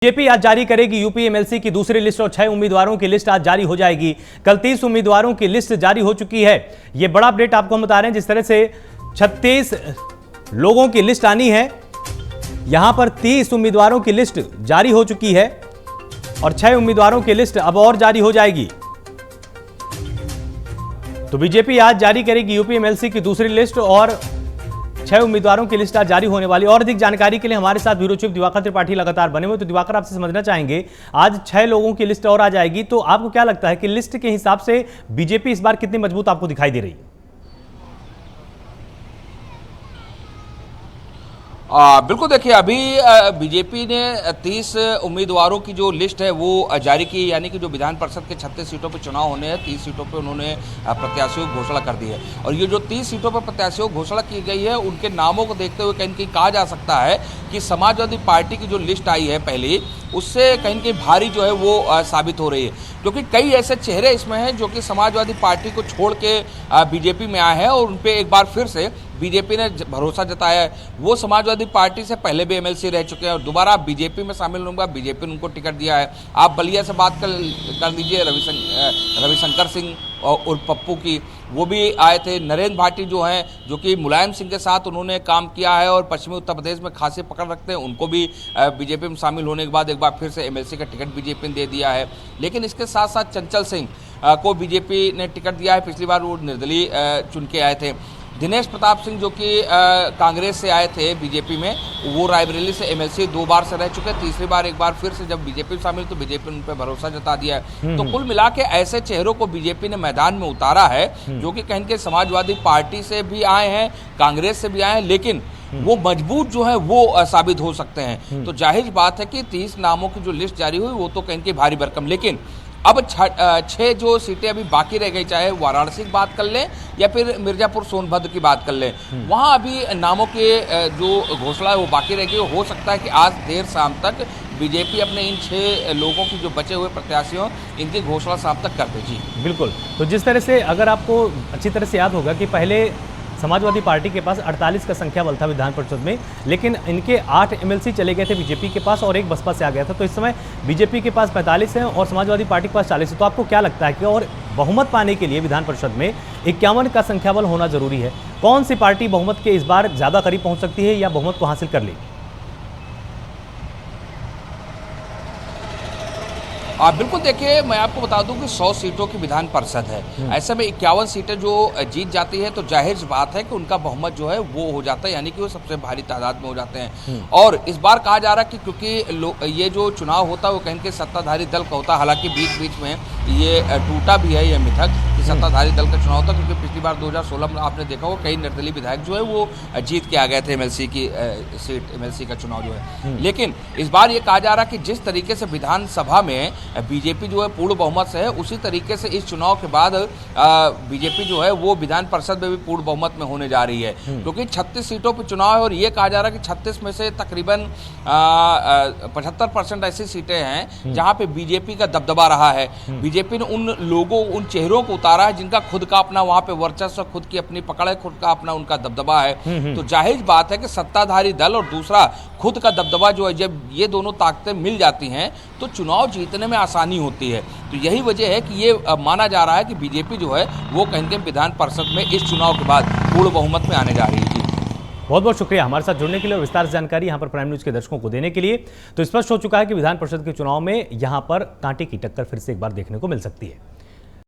BJP आज जारी करेगी यूपी एमएलसी की दूसरी लिस्ट और 6 उम्मीदवारों की लिस्ट आज जारी हो जाएगी। कल 30 उम्मीदवारों की लिस्ट जारी हो चुकी है। यह बड़ा अपडेट आपको हम बता रहे हैं। जिस तरह से 36 लोगों की लिस्ट आनी है, यहां पर 30 उम्मीदवारों की लिस्ट जारी हो चुकी है और 6 उम्मीदवारों की लिस्ट अब और जारी हो जाएगी। तो बीजेपी आज जारी करेगी यूपी एमएलसी की दूसरी लिस्ट और 6 उम्मीदवारों की लिस्ट आज जारी होने वाली। और अधिक जानकारी के लिए हमारे साथ ब्यूरो चीफ दिवाकर त्रिपाठी लगातार बने हुए। तो दिवाकर, आपसे समझना चाहेंगे, आज 6 लोगों की लिस्ट और आ जाएगी, तो आपको क्या लगता है कि लिस्ट के हिसाब से बीजेपी इस बार कितनी मजबूत आपको दिखाई दे रही है? बिल्कुल, देखिए अभी बीजेपी ने 30 उम्मीदवारों की जो लिस्ट है वो जारी की, यानी कि जो विधान परिषद के 36 सीटों पर चुनाव होने हैं, 30 सीटों पे उन्होंने प्रत्याशियों की घोषणा कर दी है। और ये जो 30 सीटों पर प्रत्याशियों की घोषणा की गई है, उनके नामों को देखते हुए कहीं कहा जा सकता है कि समाजवादी पार्टी की जो लिस्ट आई है पहले, उससे कहीं भारी जो है वो साबित हो रही है, क्योंकि कई ऐसे चेहरे इसमें हैं जो कि समाजवादी पार्टी को छोड़ के बीजेपी में आए हैं और उन पर एक बार फिर से बीजेपी ने भरोसा जताया है। वो समाजवादी पार्टी से पहले भी एमएलसी रह चुके हैं और दोबारा बीजेपी में शामिल होंगे। बीजेपी ने उनको टिकट दिया है। आप बलिया से बात कर लीजिए, रविशंकर सिंह और पप्पू की, वो भी आए थे। नरेंद्र भाटी जो हैं, जो कि मुलायम सिंह के साथ उन्होंने काम किया है और पश्चिमी उत्तर प्रदेश में खासी पकड़ रखते हैं, उनको भी बीजेपी में शामिल होने के बाद एक बार फिर से एमएलसी का टिकट बीजेपी ने दे दिया है। लेकिन इसके साथ साथ चंचल सिंह को बीजेपी ने टिकट दिया है। पिछली बार वो निर्दलीय चुन के आए थे। दिनेश प्रताप सिंह जो कि कांग्रेस से आए थे बीजेपी में, वो रायबरेली से एमएलसी 2 बार से रह चुके। तीसरी बार एक बार फिर से जब बीजेपी में शामिल, तो बीजेपी ने उन पर भरोसा जता दिया है। तो कुल मिला के ऐसे चेहरों को बीजेपी ने मैदान में उतारा है जो कि कहीं के समाजवादी पार्टी से भी आए हैं, कांग्रेस से भी आए हैं, लेकिन वो मजबूत जो है वो साबित हो सकते हैं। तो जाहिर बात है कि 30 नामों की जो लिस्ट जारी हुई वो तो कहीं की भारी भरकम, लेकिन अब 6 जो सीटें अभी बाकी रह गई, चाहे वाराणसी की बात कर लें या फिर मिर्जापुर सोनभद्र की बात कर लें, वहाँ अभी नामों के जो घोषणा है वो बाकी रह गई। हो सकता है कि आज देर शाम तक बीजेपी अपने इन 6 लोगों की जो बचे हुए प्रत्याशियों, इनकी घोषणा शाम तक कर दे। जी बिल्कुल। तो जिस तरह से, अगर आपको अच्छी तरह से याद होगा कि पहले समाजवादी पार्टी के पास 48 का संख्या बल था विधान परिषद में, लेकिन इनके 8 एमएलसी चले गए थे बीजेपी के पास और एक बसपा से आ गया था। तो इस समय बीजेपी के पास 45 हैं और समाजवादी पार्टी के पास 40 है। तो आपको क्या लगता है कि और बहुमत पाने के लिए विधान परिषद में 51 का संख्या बल होना जरूरी है? कौन सी पार्टी बहुमत के इस बार ज्यादा करीब पहुंच सकती है या बहुमत को हासिल कर ले? बिल्कुल, देखिए मैं आपको बता दूं कि 100 सीटों की विधान परिषद है। ऐसे में 51 सीटें जो जीत जाती है तो जाहिर सी बात है कि उनका बहुमत जो है वो हो जाता है, यानी कि वो सबसे भारी तादाद में हो जाते हैं। और इस बार कहा जा रहा है कि क्योंकि ये जो चुनाव होता है वो कहीं के सत्ताधारी दल का होता है। हालांकि बीच बीच में ये टूटा भी है, ये मिथक कि सत्ताधारी दल का चुनाव होता, क्योंकि पिछली बार 2016 में आपने देखा हो कई निर्दलीय विधायक जो है वो जीत के आ गए थे एमएलसी की सीट, एमएलसी का चुनाव जो है। लेकिन इस बार ये कहा जा रहा है कि जिस तरीके से विधानसभा में बीजेपी जो है पूर्ण बहुमत से है, उसी तरीके से इस चुनाव के बाद बीजेपी जो है वो विधान परिषद में भी पूर्ण बहुमत में होने जा रही है, क्योंकि 36 सीटों पर चुनाव है और ये कहा जा रहा है कि 36 में से तकरीबन 75% ऐसी सीटें हैं जहां पे बीजेपी का दबदबा रहा है। बीजेपी ने उन लोगों, उन चेहरों को उतारा है जिनका खुद का अपना वहां पे वर्चस्व, खुद की अपनी पकड़ है, खुद का अपना उनका दबदबा है। तो जाहिर बात है कि सत्ताधारी दल और दूसरा खुद का दबदबा जो है, जब ये दोनों ताकतें मिल जाती हैं तो चुनाव जीतने में आसानी होती है। तो यही वजह है कि ये माना जा रहा है कि बीजेपी जो है वो कहीं विधान परिषद में इस चुनाव के बाद पूर्ण बहुमत में आने जा रही है। बहुत बहुत शुक्रिया हमारे साथ जुड़ने के लिए और विस्तार से जानकारी यहाँ पर प्राइम न्यूज के दर्शकों को देने के लिए। तो स्पष्ट हो चुका है कि विधान परिषद के चुनाव में यहाँ पर कांटे की टक्कर फिर से एक बार देखने को मिल सकती है।